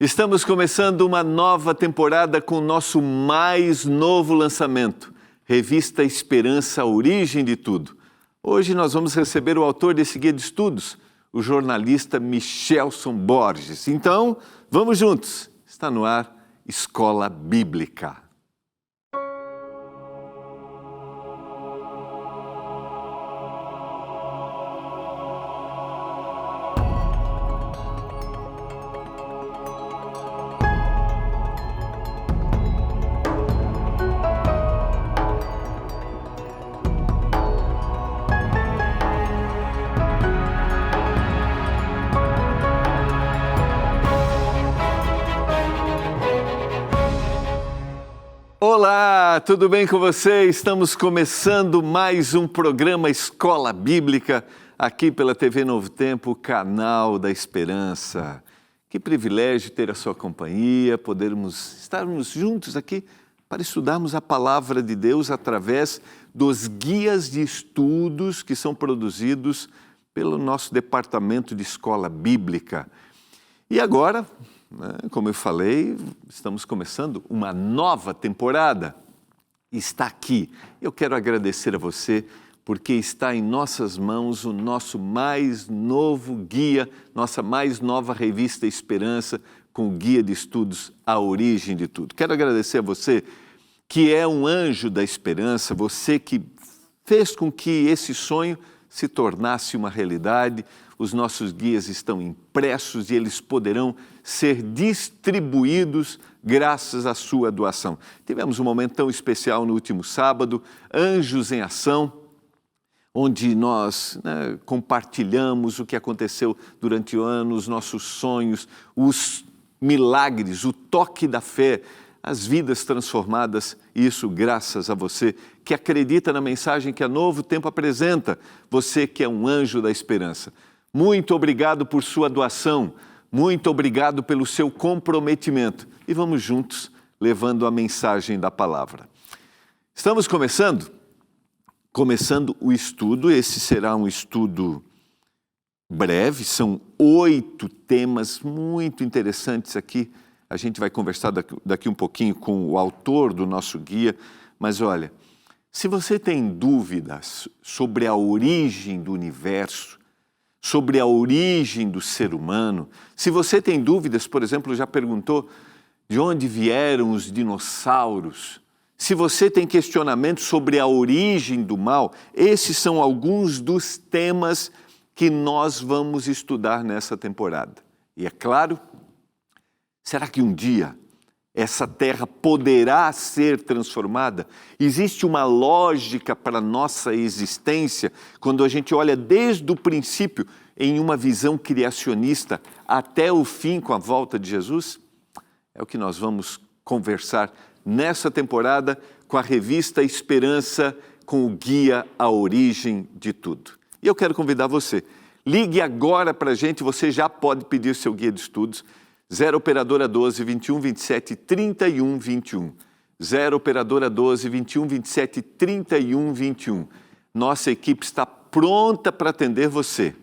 Estamos começando uma nova temporada com o nosso mais novo lançamento, Revista Esperança, a Origem de Tudo. Hoje nós vamos receber o autor desse guia de estudos, o jornalista Michelson Borges. Então, vamos juntos. Está no ar Escola Bíblica. Olá, tudo bem com você? Estamos começando mais um programa Escola Bíblica aqui pela TV Novo Tempo, o canal da Esperança. Que privilégio ter a sua companhia, podermos estarmos juntos aqui para estudarmos a Palavra de Deus através dos guias de estudos que são produzidos pelo nosso Departamento de Escola Bíblica. E agora, como eu falei, estamos começando uma nova temporada. Está aqui. Eu quero agradecer a você porque está em nossas mãos o nosso mais novo guia, nossa mais nova revista Esperança, com o guia de estudos A Origem de Tudo. Quero agradecer a você que é um anjo da esperança, você que fez com que esse sonho se tornasse uma realidade. Os nossos guias estão impressos e eles poderão ser distribuídos graças à sua doação. Tivemos um momento tão especial no último sábado, Anjos em Ação, onde nós compartilhamos o que aconteceu durante o ano, os nossos sonhos, os milagres, o toque da fé, as vidas transformadas, isso graças a você que acredita na mensagem que a Novo Tempo apresenta, você que é um anjo da esperança. Muito obrigado por sua doação, muito obrigado pelo seu comprometimento. E vamos juntos levando a mensagem da palavra. Estamos começando o estudo. Esse será um estudo breve, são 8 temas muito interessantes aqui. A gente vai conversar daqui um pouquinho com o autor do nosso guia, mas olha, se você tem dúvidas sobre a origem do universo, sobre a origem do ser humano, se você tem dúvidas, por exemplo, já perguntou de onde vieram os dinossauros, se você tem questionamentos sobre a origem do mal, esses são alguns dos temas que nós vamos estudar nessa temporada. E é claro, será que um dia essa terra poderá ser transformada? Existe uma lógica para a nossa existência quando a gente olha desde o princípio em uma visão criacionista até o fim com a volta de Jesus? É o que nós vamos conversar nessa temporada com a revista Esperança, com o guia A Origem de Tudo. E eu quero convidar você, ligue agora para a gente, você já pode pedir seu guia de estudos, 0 Operadora 12 21 27 31 21. 0 Operadora 12 21 27 31 21. Nossa equipe está pronta para atender você.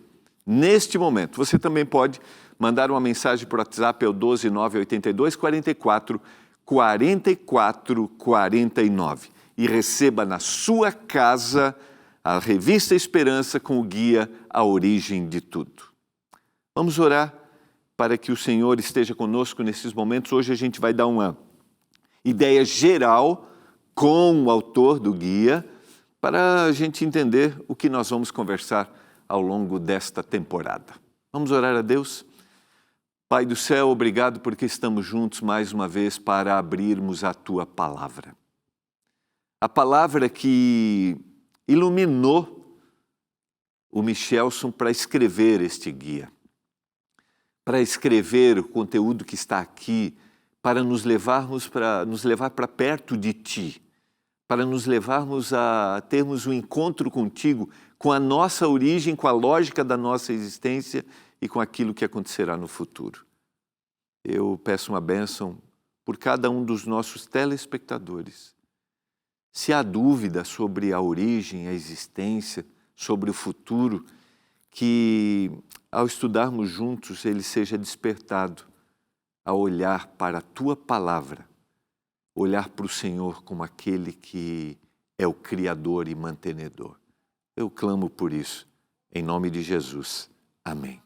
Neste momento, você também pode mandar uma mensagem por WhatsApp ao 12 982 44 44 49 e receba na sua casa a revista Esperança com o guia A Origem de Tudo. Vamos orar para que o Senhor esteja conosco nesses momentos. Hoje a gente vai dar uma ideia geral com o autor do guia para a gente entender o que nós vamos conversar ao longo desta temporada. Vamos orar a Deus? Pai do céu, obrigado porque estamos juntos mais uma vez para abrirmos a Tua Palavra. A palavra que iluminou o Michelson para escrever este guia, para escrever o conteúdo que está aqui, para nos levar para perto de Ti, para nos levarmos a termos um encontro contigo, com a nossa origem, com a lógica da nossa existência e com aquilo que acontecerá no futuro. Eu peço uma bênção por cada um dos nossos telespectadores. Se há dúvida sobre a origem, a existência, sobre o futuro, que ao estudarmos juntos ele seja despertado a olhar para a Tua palavra, olhar para o Senhor como aquele que é o Criador e mantenedor. Eu clamo por isso, em nome de Jesus. Amém.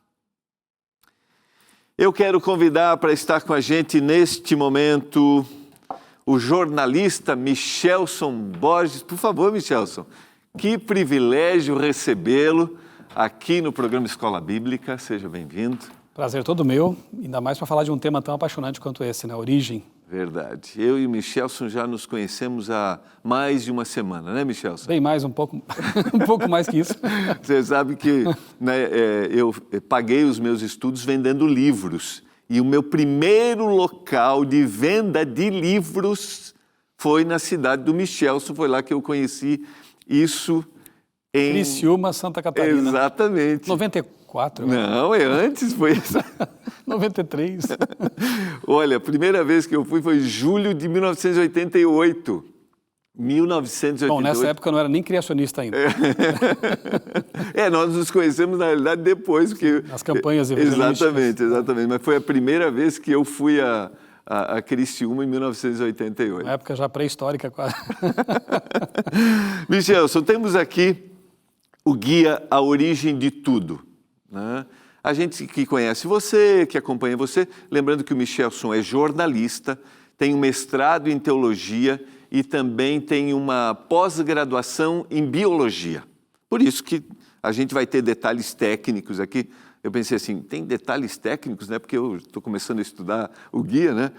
Eu quero convidar para estar com a gente neste momento o jornalista Michelson Borges. Por favor, Michelson, que privilégio recebê-lo aqui no programa Escola Bíblica. Seja bem-vindo. Prazer todo meu, ainda mais para falar de um tema tão apaixonante quanto esse, né? Origem. Verdade. Eu e o Michelson já nos conhecemos há mais de uma semana, né, Michelson? Bem mais, um pouco mais que isso. Você sabe que eu paguei os meus estudos vendendo livros. E o meu primeiro local de venda de livros foi na cidade do Michelson. Foi lá que eu conheci isso em... Criciúma, Santa Catarina. Exatamente. 94. Não, é antes, foi... 93. Olha, a primeira vez que eu fui foi em julho de 1988. 1988. Bom, nessa época eu não era nem criacionista ainda. Nós nos conhecemos, na realidade, depois. Porque... Nas campanhas evangelísticas. Exatamente. Mas foi a primeira vez que eu fui a Criciúma, em 1988. Uma época já pré-histórica, quase. Michelson, temos aqui o guia A Origem de Tudo, né? A gente que conhece você, que acompanha você, lembrando que o Michelson é jornalista, tem um mestrado em teologia e também tem uma pós-graduação em biologia. Por isso que a gente vai ter detalhes técnicos aqui. Eu pensei assim, tem detalhes técnicos, né? Porque eu estou começando a estudar o guia, né?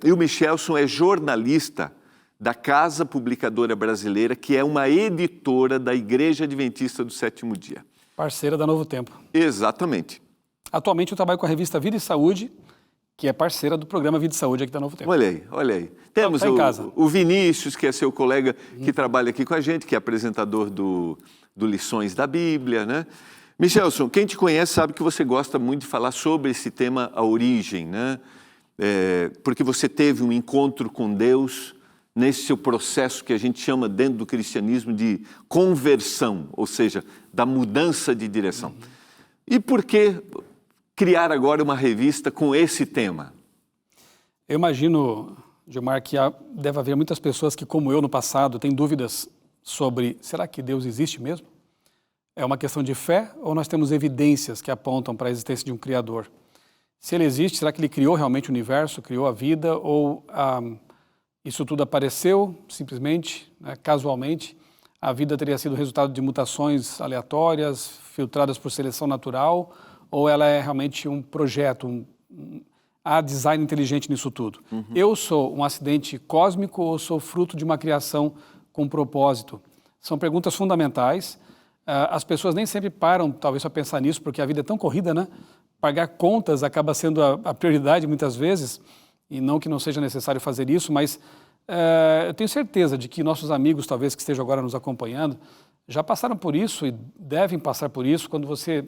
E o Michelson é jornalista da Casa Publicadora Brasileira, que é uma editora da Igreja Adventista do Sétimo Dia. Parceira da Novo Tempo. Exatamente. Atualmente eu trabalho com a revista Vida e Saúde, que é parceira do programa Vida e Saúde aqui da Novo Tempo. Olha aí. Temos o Vinícius, que é seu colega, que trabalha aqui com a gente, que é apresentador do Lições da Bíblia, né? Michelson, quem te conhece sabe que você gosta muito de falar sobre esse tema, a origem, né? Porque você teve um encontro com Deus nesse seu processo que a gente chama dentro do cristianismo de conversão, ou seja, da mudança de direção. E por que criar agora uma revista com esse tema? Eu imagino, Gilmar, que deve haver muitas pessoas que, como eu no passado, têm dúvidas sobre, será que Deus existe mesmo? É uma questão de fé ou nós temos evidências que apontam para a existência de um Criador? Se ele existe, será que ele criou realmente o universo, criou a vida, ou isso tudo apareceu simplesmente, né, casualmente? A vida teria sido resultado de mutações aleatórias, filtradas por seleção natural, ou ela é realmente um projeto, há design inteligente nisso tudo? Eu sou um acidente cósmico ou sou fruto de uma criação com propósito? São perguntas fundamentais. As pessoas nem sempre param, talvez, para pensar nisso, porque a vida é tão corrida, né? Pagar contas acaba sendo a prioridade muitas vezes, e não que não seja necessário fazer isso, mas eu tenho certeza de que nossos amigos, talvez, que estejam agora nos acompanhando, já passaram por isso e devem passar por isso. Quando você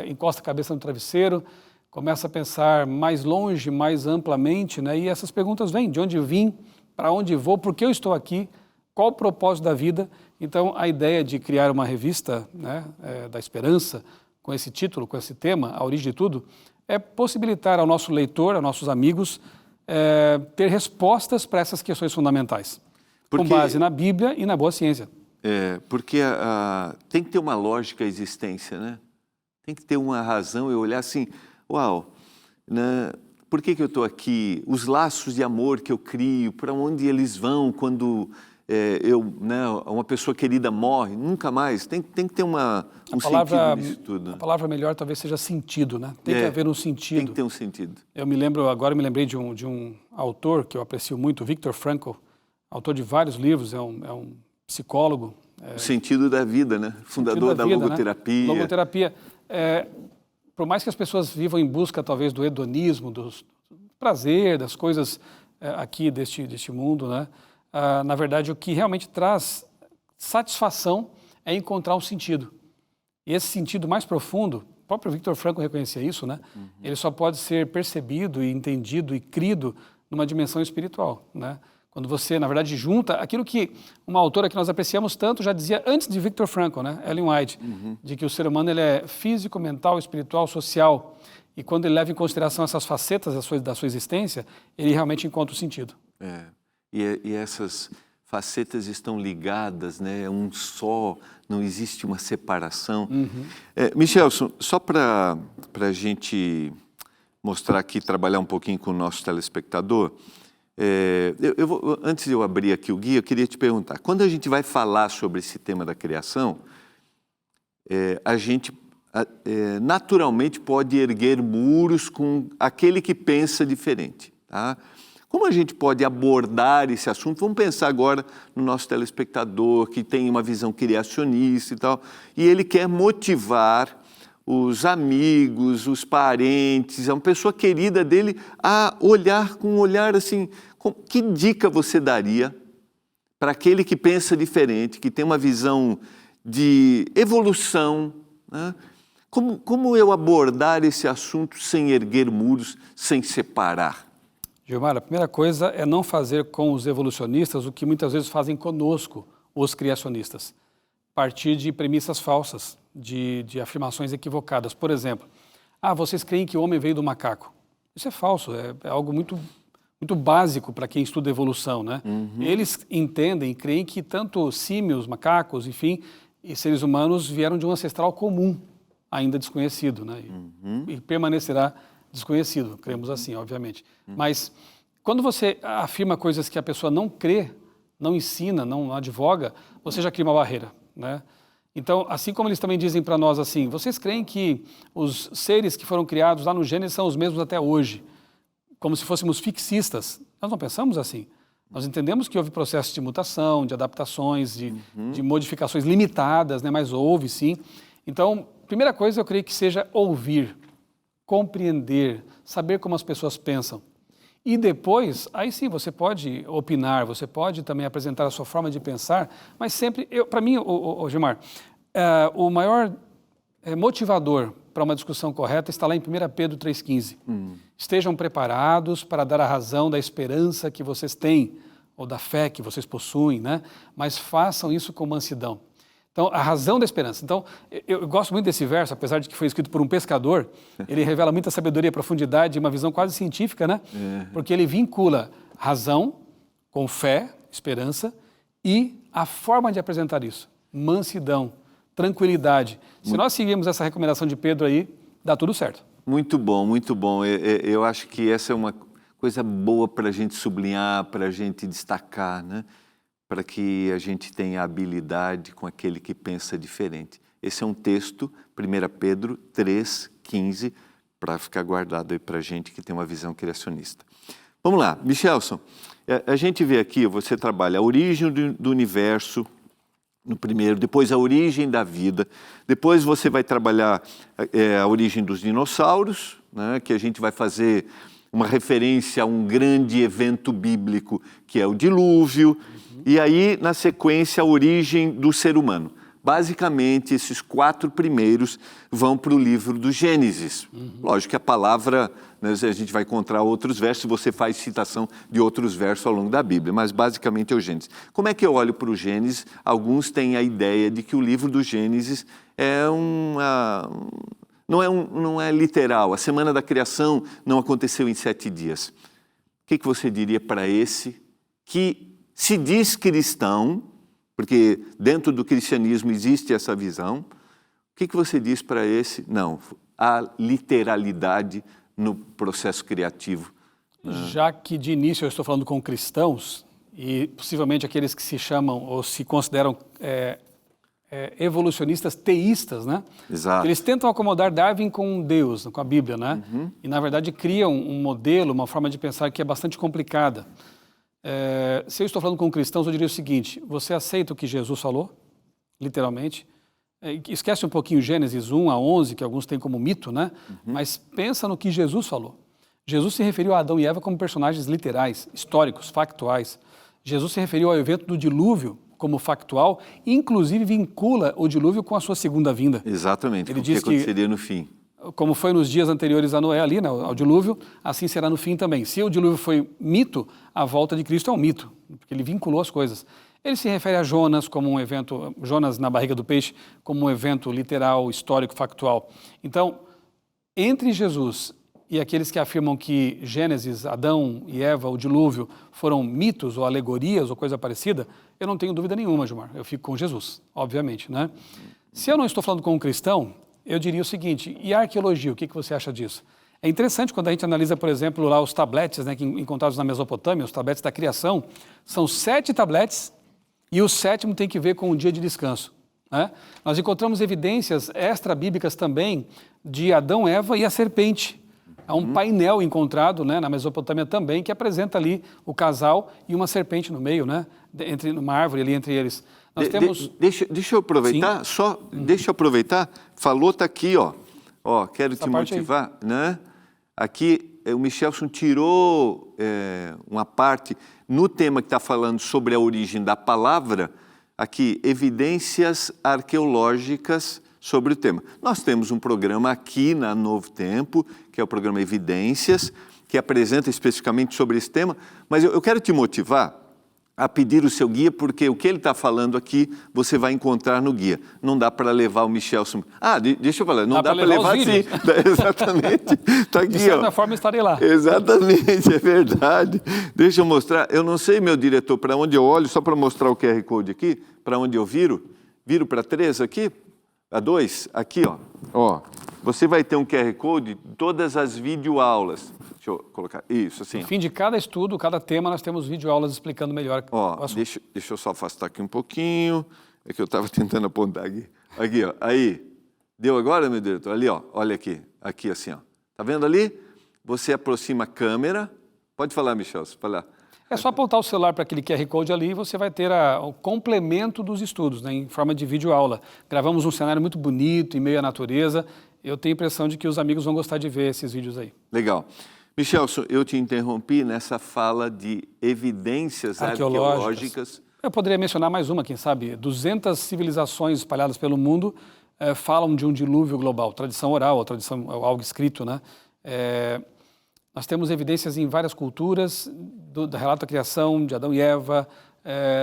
encosta a cabeça no travesseiro, começa a pensar mais longe, mais amplamente, né? E essas perguntas vêm: de onde vim, para onde vou, por que eu estou aqui, qual o propósito da vida? Então, a ideia de criar uma revista, né, da esperança, com esse título, com esse tema, A Origem de Tudo, é possibilitar ao nosso leitor, aos nossos amigos, ter respostas para essas questões fundamentais, com base na Bíblia e na boa ciência. Porque tem que ter uma lógica a existência, né? Tem que ter uma razão e olhar assim, uau, né? Por que eu estou aqui? Os laços de amor que eu crio, para onde eles vão quando uma pessoa querida morre? Nunca mais. Tem que ter sentido nisso tudo. A palavra melhor talvez seja sentido, né? Tem que haver um sentido. Tem que ter um sentido. Agora me lembrei de um autor que eu aprecio muito, Viktor Frankl, autor de vários livros, é um psicólogo. O sentido da vida, né? Fundador da logoterapia. Né? Logoterapia. Por mais que as pessoas vivam em busca, talvez, do hedonismo, do prazer, das coisas aqui deste mundo, né? Na verdade, o que realmente traz satisfação é encontrar um sentido. E esse sentido mais profundo, o próprio Viktor Frankl reconhecia isso, né? Ele só pode ser percebido e entendido e crido numa dimensão espiritual, né? Quando você, na verdade, junta aquilo que uma autora que nós apreciamos tanto já dizia antes de Viktor Frankl, né? Ellen White, de que o ser humano ele é físico, mental, espiritual, social. E quando ele leva em consideração essas facetas da sua existência, ele realmente encontra o sentido. E essas facetas estão ligadas, né? É um só, não existe uma separação. Michelson, só para a gente mostrar aqui, trabalhar um pouquinho com o nosso telespectador, antes de eu abrir aqui o guia, eu queria te perguntar, quando a gente vai falar sobre esse tema da criação, a gente naturalmente pode erguer muros com aquele que pensa diferente, tá? Como a gente pode abordar esse assunto? Vamos pensar agora no nosso telespectador que tem uma visão criacionista e tal, e ele quer motivar os amigos, os parentes, uma pessoa querida dele a olhar com um olhar assim, que dica você daria para aquele que pensa diferente, que tem uma visão de evolução, né? Como eu abordar esse assunto sem erguer muros, sem separar? Gilmar, a primeira coisa é não fazer com os evolucionistas o que muitas vezes fazem conosco, os criacionistas. Partir de premissas falsas, de afirmações equivocadas. Por exemplo, vocês creem que o homem veio do macaco. Isso é falso, é algo muito básico para quem estuda evolução, né? Eles entendem e creem que tanto símios, macacos, enfim, e seres humanos vieram de um ancestral comum, ainda desconhecido, né? E permanecerá desconhecido, cremos assim, obviamente. Mas quando você afirma coisas que a pessoa não crê, não ensina, não advoga, você já cria uma barreira, né? Então, assim como eles também dizem para nós assim, vocês creem que os seres que foram criados lá no Gênesis são os mesmos até hoje, como se fôssemos fixistas. Nós não pensamos assim. Nós entendemos que houve processos de mutação, de adaptações, de modificações limitadas, né? Mas houve sim. Então, primeira coisa eu creio que seja ouvir, compreender, saber como as pessoas pensam. E depois, aí sim, você pode opinar, você pode também apresentar a sua forma de pensar, mas sempre, para mim, Gilmar, o maior motivador para uma discussão correta está lá em 1 Pedro 3,15. Estejam preparados para dar a razão da esperança que vocês têm, ou da fé que vocês possuem, né? Mas façam isso com mansidão. Então, a razão da esperança. Então, eu gosto muito desse verso, apesar de que foi escrito por um pescador, ele revela muita sabedoria, profundidade e uma visão quase científica, né? Porque ele vincula razão com fé, esperança, e a forma de apresentar isso, mansidão, tranquilidade. Se nós seguirmos essa recomendação de Pedro aí, dá tudo certo. Muito bom, muito bom. Eu acho que essa é uma coisa boa para a gente sublinhar, para a gente destacar, né? Para que a gente tenha habilidade com aquele que pensa diferente. Esse é um texto, 1 Pedro 3,15, para ficar guardado aí para a gente que tem uma visão criacionista. Vamos lá, Michelson, a gente vê aqui, você trabalha a origem do universo no primeiro, depois a origem da vida, depois você vai trabalhar a origem dos dinossauros, né, que a gente vai fazer uma referência a um grande evento bíblico, que é o dilúvio, e aí, na sequência, a origem do ser humano. Basicamente, esses 4 primeiros vão para o livro do Gênesis. Lógico que a palavra, né, a gente vai encontrar outros versos, você faz citação de outros versos ao longo da Bíblia, mas basicamente é o Gênesis. Como é que eu olho para o Gênesis? Alguns têm a ideia de que o livro do Gênesis não é literal. A semana da criação não aconteceu em 7 dias. O que você diria para esse que se diz cristão, porque dentro do cristianismo existe essa visão, o que você diz para esse? Não, há literalidade no processo criativo. Já que de início eu estou falando com cristãos, e possivelmente aqueles que se chamam ou se consideram evolucionistas teístas, né? Exato. Eles tentam acomodar Darwin com Deus, com a Bíblia, né? E na verdade criam um modelo, uma forma de pensar que é bastante complicada. Se eu estou falando com cristãos, eu diria o seguinte: você aceita o que Jesus falou, literalmente? Esquece um pouquinho Gênesis 1 a 11, que alguns têm como mito, né? Mas pensa no que Jesus falou. Jesus se referiu a Adão e Eva como personagens literais, históricos, factuais. Jesus se referiu ao evento do dilúvio como factual, e inclusive vincula o dilúvio com a sua segunda vinda. Exatamente, Ele o que diz aconteceria no fim. Como foi nos dias anteriores a Noé ali, né, ao dilúvio, assim será no fim também. Se o dilúvio foi mito, a volta de Cristo é um mito, porque ele vinculou as coisas. Ele se refere a Jonas como um evento, Jonas na barriga do peixe, como um evento literal, histórico, factual. Então, entre Jesus e aqueles que afirmam que Gênesis, Adão e Eva, o dilúvio, foram mitos ou alegorias ou coisa parecida, eu não tenho dúvida nenhuma, Gilmar. Eu fico com Jesus, obviamente, né? Se eu não estou falando com um cristão, eu diria o seguinte: e a arqueologia, o que você acha disso? É interessante quando a gente analisa, por exemplo, lá os tabletes, né, encontrados na Mesopotâmia, os tabletes da criação, são 7 tabletes e o 7º tem que ver com o dia de descanso, né? Nós encontramos evidências extra-bíblicas também de Adão, Eva e a serpente. Há um painel encontrado, né, na Mesopotâmia também, que apresenta ali o casal e uma serpente no meio, né, entre uma árvore ali entre eles. Nós temos... Deixa eu aproveitar, deixa eu aproveitar, falou, está aqui, ó, quero Essa te parte motivar, né? Aqui o Michelson tirou uma parte, no tema que está falando sobre a origem da palavra, aqui, evidências arqueológicas sobre o tema. Nós temos um programa aqui na Novo Tempo, que é o programa Evidências, que apresenta especificamente sobre esse tema, mas eu quero te motivar a pedir o seu guia, porque o que ele está falando aqui, você vai encontrar no guia. Não dá para levar o Michelson... deixa eu falar, não dá para levar sim. Exatamente. Tá aqui, de certa forma, estarei lá. Exatamente, é verdade. Deixa eu mostrar. Eu não sei, meu diretor, para onde eu olho, só para mostrar o QR Code aqui, para onde eu viro. Viro para 3 aqui? A 2? Aqui, ó. Você vai ter um QR Code de todas as videoaulas. Deixa eu colocar isso, assim. No fim de cada estudo, cada tema, nós temos videoaulas explicando melhor o assunto. Deixa eu só afastar aqui um pouquinho. É que eu estava tentando apontar aqui. Aqui, ó. Aí. Deu agora, meu diretor? Ali, ó. Olha aqui. Aqui, assim, ó. Tá vendo ali? Você aproxima a câmera. Pode falar, Michel, falar. É só apontar o celular para aquele QR Code ali e você vai ter o complemento dos estudos, né, em forma de videoaula. Gravamos um cenário muito bonito, em meio à natureza. Eu tenho a impressão de que os amigos vão gostar de ver esses vídeos aí. Legal. Michelson, eu te interrompi nessa fala de evidências arqueológicas. Eu poderia mencionar mais uma, quem sabe. 200 civilizações espalhadas pelo mundo falam de um dilúvio global. Tradição oral, tradição, algo escrito, né? Nós temos evidências em várias culturas, do relato da criação de Adão e Eva,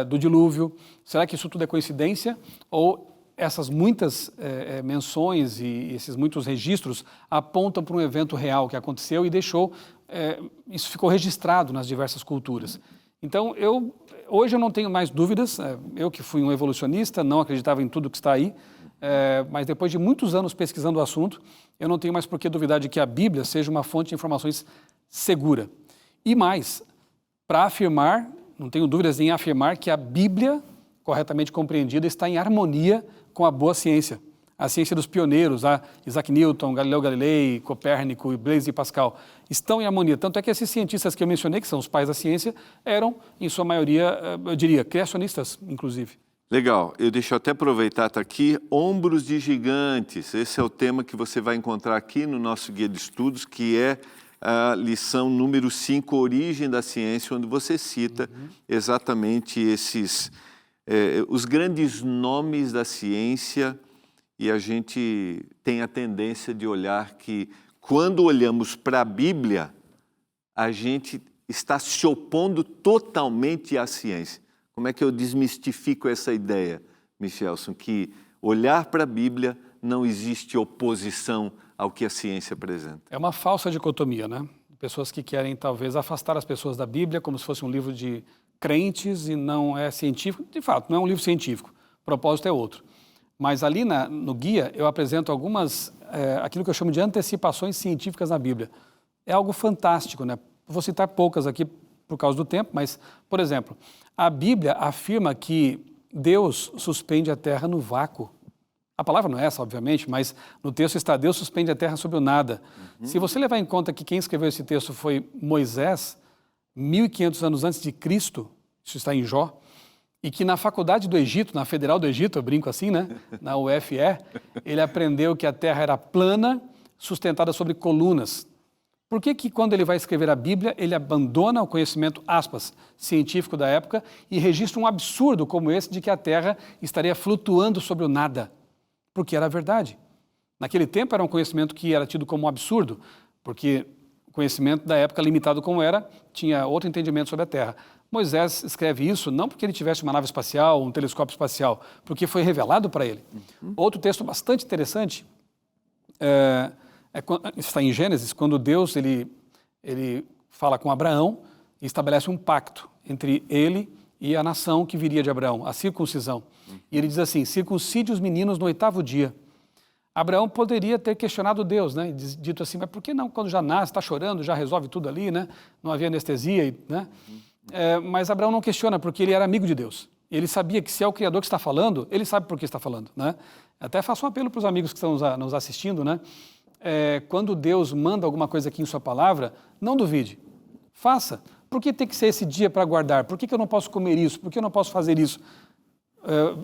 do dilúvio. Será que isso tudo é coincidência? Ou essas muitas menções e esses muitos registros apontam para um evento real que aconteceu e deixou, isso ficou registrado nas diversas culturas? Então, hoje eu não tenho mais dúvidas, eu que fui um evolucionista, não acreditava em tudo que está aí, mas depois de muitos anos pesquisando o assunto, eu não tenho mais por que duvidar de que a Bíblia seja uma fonte de informações segura. E mais, para afirmar, não tenho dúvidas em afirmar que a Bíblia, corretamente compreendida, está em harmonia com a boa ciência. A ciência dos pioneiros, Isaac Newton, Galileu Galilei, Copérnico, Blaise Pascal, estão em harmonia. Tanto é que esses cientistas que eu mencionei, que são os pais da ciência, eram, em sua maioria, eu diria, criacionistas, inclusive. Legal. Deixa eu até aproveitar, está aqui, Ombros de Gigantes. Esse é o tema que você vai encontrar aqui no nosso guia de estudos, que é a lição número 5, Origem da Ciência, onde você cita exatamente esses, os grandes nomes da ciência, e a gente tem a tendência de olhar que, quando olhamos para a Bíblia, a gente está se opondo totalmente à ciência. Como é que eu desmistifico essa ideia, Michelson, que olhar para a Bíblia não existe oposição ao que a ciência apresenta? É uma falsa dicotomia, né? Pessoas que querem, talvez, afastar as pessoas da Bíblia como se fosse um livro de crentes e não é científico. De fato, não é um livro científico. O propósito é outro. Mas ali no guia eu apresento aquilo que eu chamo de antecipações científicas na Bíblia. É algo fantástico, né? Vou citar poucas aqui por causa do tempo, mas, por exemplo, a Bíblia afirma que Deus suspende a terra no vácuo. A palavra não é essa, obviamente, mas no texto está: Deus suspende a terra sobre o nada. Se você levar em conta que quem escreveu esse texto foi Moisés, 1.500 anos antes de Cristo, isso está em Jó, e que na faculdade do Egito, na Federal do Egito, eu brinco assim, né? Na UFE, ele aprendeu que a terra era plana, sustentada sobre colunas. Por que quando ele vai escrever a Bíblia, ele abandona o conhecimento, aspas, científico da época e registra um absurdo como esse de que a terra estaria flutuando sobre o nada? Porque era verdade. Naquele tempo era um conhecimento que era tido como um absurdo, porque o conhecimento da época, limitado como era, tinha outro entendimento sobre a Terra. Moisés escreve isso não porque ele tivesse uma nave espacial, um telescópio espacial, porque foi revelado para ele. Outro texto bastante interessante Está em Gênesis, quando Deus ele fala com Abraão e estabelece um pacto entre ele e a nação que viria de Abraão, a circuncisão. E ele diz assim, circuncide os meninos no 8º dia. Abraão poderia ter questionado Deus, né? Dito assim, mas por que não, quando já nasce, está chorando, já resolve tudo ali, né? Não havia anestesia, né? Mas Abraão não questiona, porque ele era amigo de Deus. Ele sabia que se é o Criador que está falando, ele sabe por que está falando, né? Até faço um apelo para os amigos que estão nos assistindo, né? Quando Deus manda alguma coisa aqui em sua palavra, não duvide, faça. Por que tem que ser esse dia para guardar? Por que eu não posso comer isso? Por que eu não posso fazer isso?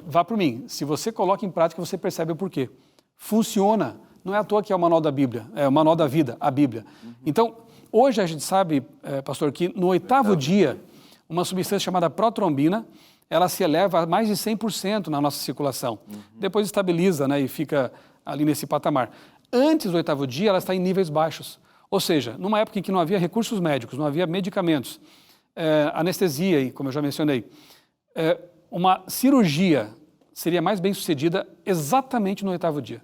Vá por mim. Se você coloca em prática, você percebe o porquê. Funciona. Não é à toa que é o manual da Bíblia, é o manual da vida, a Bíblia. Então, hoje a gente sabe, pastor, que no 8º dia, uma substância chamada protrombina, ela se eleva a mais de 100% na nossa circulação. Depois estabiliza, né, e fica ali nesse patamar. Antes do 8º dia, ela está em níveis baixos. Ou seja, numa época em que não havia recursos médicos, não havia medicamentos, anestesia, e como eu já mencionei, uma cirurgia seria mais bem sucedida exatamente no 8º dia.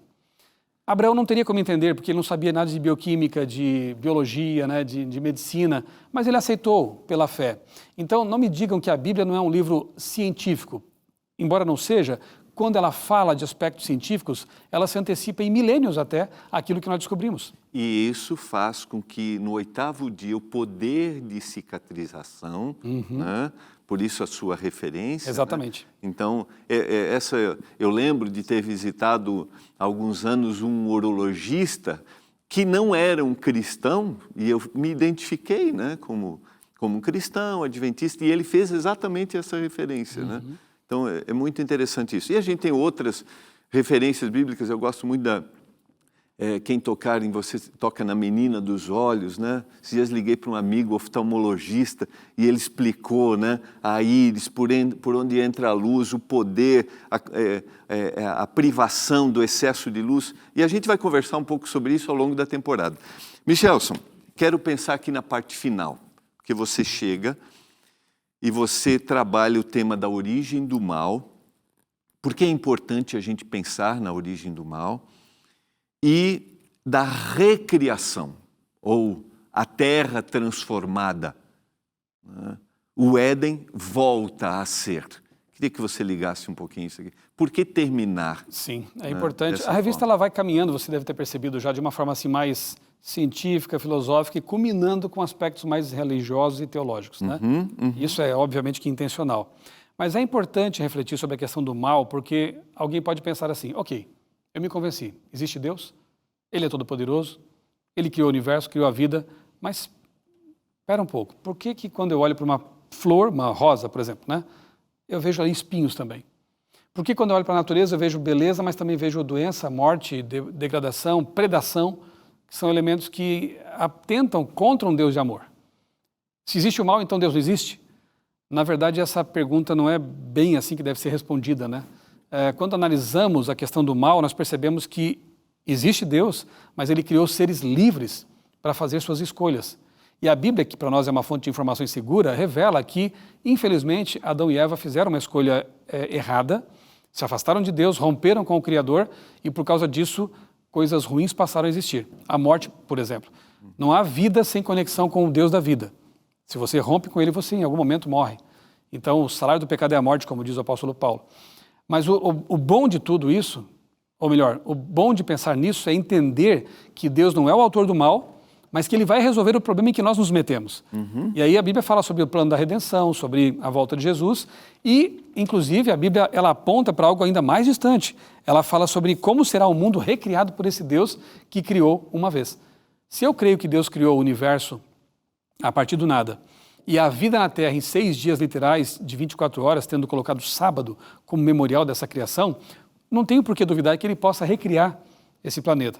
Abraão não teria como entender, porque ele não sabia nada de bioquímica, de biologia, né, de medicina, mas ele aceitou pela fé. Então, não me digam que a Bíblia não é um livro científico. Embora não seja, quando ela fala de aspectos científicos, ela se antecipa em milênios até aquilo que nós descobrimos. E isso faz com que no 8º dia o poder de cicatrização, né, por isso a sua referência. Exatamente. Né? Então, eu lembro de ter visitado há alguns anos um urologista que não era um cristão, e eu me identifiquei, né, como um cristão, adventista, e ele fez exatamente essa referência. Né? Então, é muito interessante isso. E a gente tem outras referências bíblicas, eu gosto muito da... quem tocar em você, toca na menina dos olhos, né? Esses dias liguei para um amigo oftalmologista e ele explicou, né? A íris, por onde entra a luz, o poder, a privação do excesso de luz. E a gente vai conversar um pouco sobre isso ao longo da temporada. Michelson, quero pensar aqui na parte final, que você chega e você trabalha o tema da origem do mal, porque é importante a gente pensar na origem do mal, e da recriação, ou a terra transformada. O Éden volta a ser. Queria que você ligasse um pouquinho isso aqui. Por que terminar? Sim, é importante. A revista ela vai caminhando, você deve ter percebido já, de uma forma assim mais científica, filosófica, e culminando com aspectos mais religiosos e teológicos. Né? Isso é obviamente que intencional. Mas é importante refletir sobre a questão do mal, porque alguém pode pensar assim, ok, eu me convenci. Existe Deus, Ele é todo-poderoso, Ele criou o universo, criou a vida, mas espera um pouco, por que quando eu olho para uma flor, uma rosa, por exemplo, né, eu vejo ali espinhos também? Por que quando eu olho para a natureza eu vejo beleza, mas também vejo doença, morte, degradação, predação, que são elementos que atentam contra um Deus de amor? Se existe o mal, então Deus não existe? Na verdade, essa pergunta não é bem assim que deve ser respondida, né? Quando analisamos a questão do mal, nós percebemos que existe Deus, mas Ele criou seres livres para fazer suas escolhas. E a Bíblia, que para nós é uma fonte de informações segura, revela que, infelizmente, Adão e Eva fizeram uma escolha errada, se afastaram de Deus, romperam com o Criador, e por causa disso, coisas ruins passaram a existir. A morte, por exemplo. Não há vida sem conexão com o Deus da vida. Se você rompe com Ele, você em algum momento morre. Então, o salário do pecado é a morte, como diz o apóstolo Paulo. Mas o bom de tudo isso, ou melhor, o bom de pensar nisso é entender que Deus não é o autor do mal, mas que Ele vai resolver o problema em que nós nos metemos. E aí a Bíblia fala sobre o plano da redenção, sobre a volta de Jesus, e, inclusive, a Bíblia ela aponta para algo ainda mais distante. Ela fala sobre como será o mundo recriado por esse Deus que criou uma vez. Se eu creio que Deus criou o universo a partir do nada, e a vida na Terra em 6 dias literais de 24 horas, tendo colocado o sábado como memorial dessa criação, não tenho por que duvidar que Ele possa recriar esse planeta.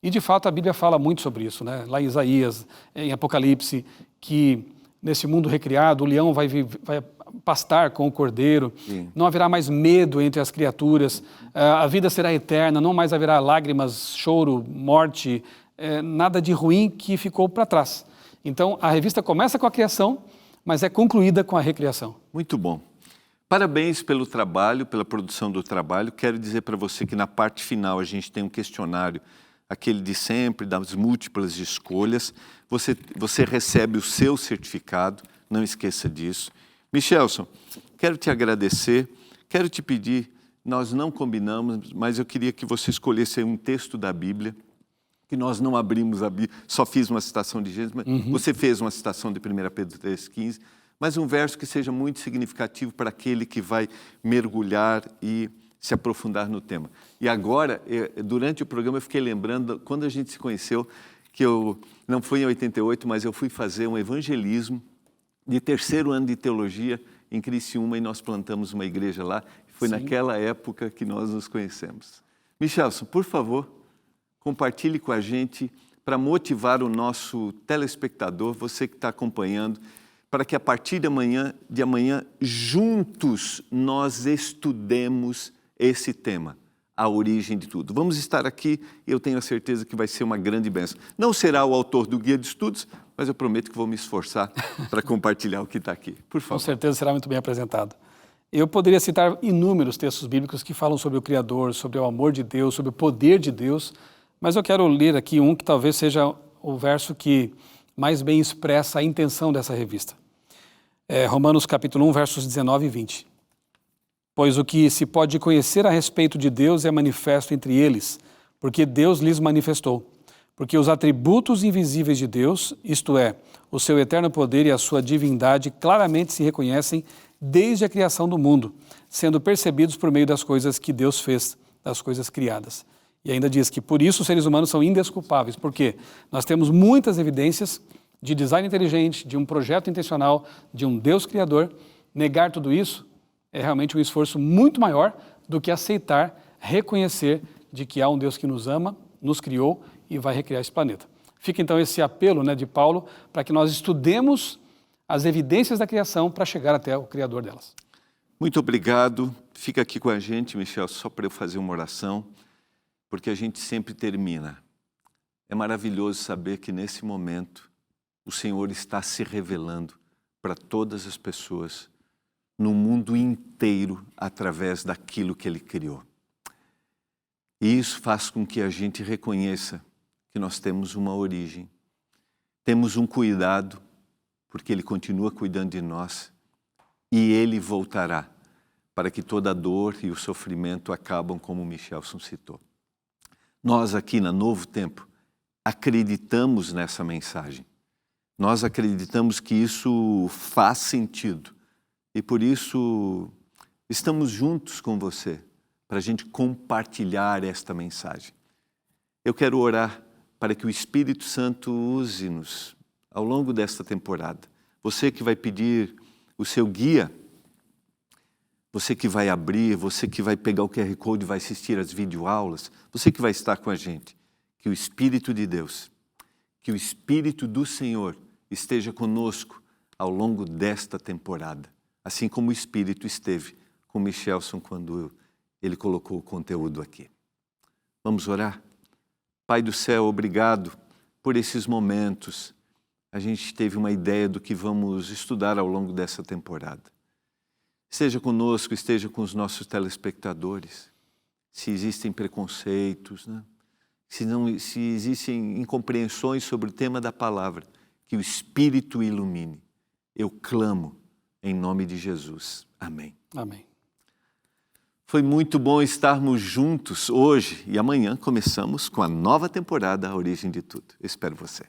E, de fato, a Bíblia fala muito sobre isso, né? Lá em Isaías, em Apocalipse, que nesse mundo recriado, o leão vai pastar com o cordeiro, não haverá mais medo entre as criaturas, a vida será eterna, não mais haverá lágrimas, choro, morte, nada de ruim que ficou para trás. Então, a revista começa com a criação, mas é concluída com a recriação. Muito bom. Parabéns pelo trabalho, pela produção do trabalho. Quero dizer para você que na parte final a gente tem um questionário aquele de sempre, das múltiplas escolhas. Você recebe o seu certificado, não esqueça disso. Michelson, quero te agradecer, quero te pedir, nós não combinamos, mas eu queria que você escolhesse um texto da Bíblia, que nós não abrimos a Bíblia, só fiz uma citação de Gênesis, mas você fez uma citação de 1 Pedro 3,15, mas um verso que seja muito significativo para aquele que vai mergulhar e se aprofundar no tema. E agora, durante o programa, eu fiquei lembrando, quando a gente se conheceu, que eu não fui em 88, mas eu fui fazer um evangelismo de 3º ano de teologia em Criciúma e nós plantamos uma igreja lá. Foi naquela época que nós nos conhecemos. Michelson, por favor, compartilhe com a gente para motivar o nosso telespectador, você que está acompanhando, para que a partir de amanhã, juntos nós estudemos esse tema, a origem de tudo. Vamos estar aqui e eu tenho a certeza que vai ser uma grande bênção. Não será o autor do guia de estudos, mas eu prometo que vou me esforçar para compartilhar o que está aqui. Por favor. Com certeza será muito bem apresentado. Eu poderia citar inúmeros textos bíblicos que falam sobre o Criador, sobre o amor de Deus, sobre o poder de Deus, mas eu quero ler aqui um que talvez seja o verso que mais bem expressa a intenção dessa revista. Romanos capítulo 1, versos 19 e 20. Pois o que se pode conhecer a respeito de Deus é manifesto entre eles, porque Deus lhes manifestou. Porque os atributos invisíveis de Deus, isto é, o seu eterno poder e a sua divindade, claramente se reconhecem desde a criação do mundo, sendo percebidos por meio das coisas que Deus fez, das coisas criadas. E ainda diz que por isso os seres humanos são indesculpáveis, porque nós temos muitas evidências de design inteligente, de um projeto intencional, de um Deus criador. Negar tudo isso é realmente um esforço muito maior do que aceitar, reconhecer de que há um Deus que nos ama, nos criou e vai recriar esse planeta. Fica então esse apelo, de Paulo para que nós estudemos as evidências da criação para chegar até o Criador delas. Muito obrigado. Fica aqui com a gente, Michel, só para eu fazer uma oração, porque a gente sempre termina. É maravilhoso saber que nesse momento o Senhor está se revelando para todas as pessoas no mundo inteiro através daquilo que Ele criou. E isso faz com que a gente reconheça que nós temos uma origem, temos um cuidado, porque Ele continua cuidando de nós e Ele voltará para que toda a dor e o sofrimento acabam, como o Michelson citou. Nós aqui na Novo Tempo acreditamos nessa mensagem. Nós acreditamos que isso faz sentido. E por isso estamos juntos com você, para a gente compartilhar esta mensagem. Eu quero orar para que o Espírito Santo use-nos ao longo desta temporada. Você que vai pedir o seu guia, você que vai abrir, você que vai pegar o QR Code e vai assistir às videoaulas, você que vai estar com a gente, que o Espírito de Deus, que o Espírito do Senhor esteja conosco ao longo desta temporada. Assim como o Espírito esteve com Michelson quando ele colocou o conteúdo aqui. Vamos orar? Pai do céu, obrigado por esses momentos. A gente teve uma ideia do que vamos estudar ao longo dessa temporada. Esteja conosco, esteja com os nossos telespectadores. Se existem preconceitos, se existem incompreensões sobre o tema da palavra, que o Espírito ilumine. Eu clamo em nome de Jesus. Amém. Amém. Foi muito bom estarmos juntos hoje e amanhã começamos com a nova temporada A Origem de Tudo. Eu espero você.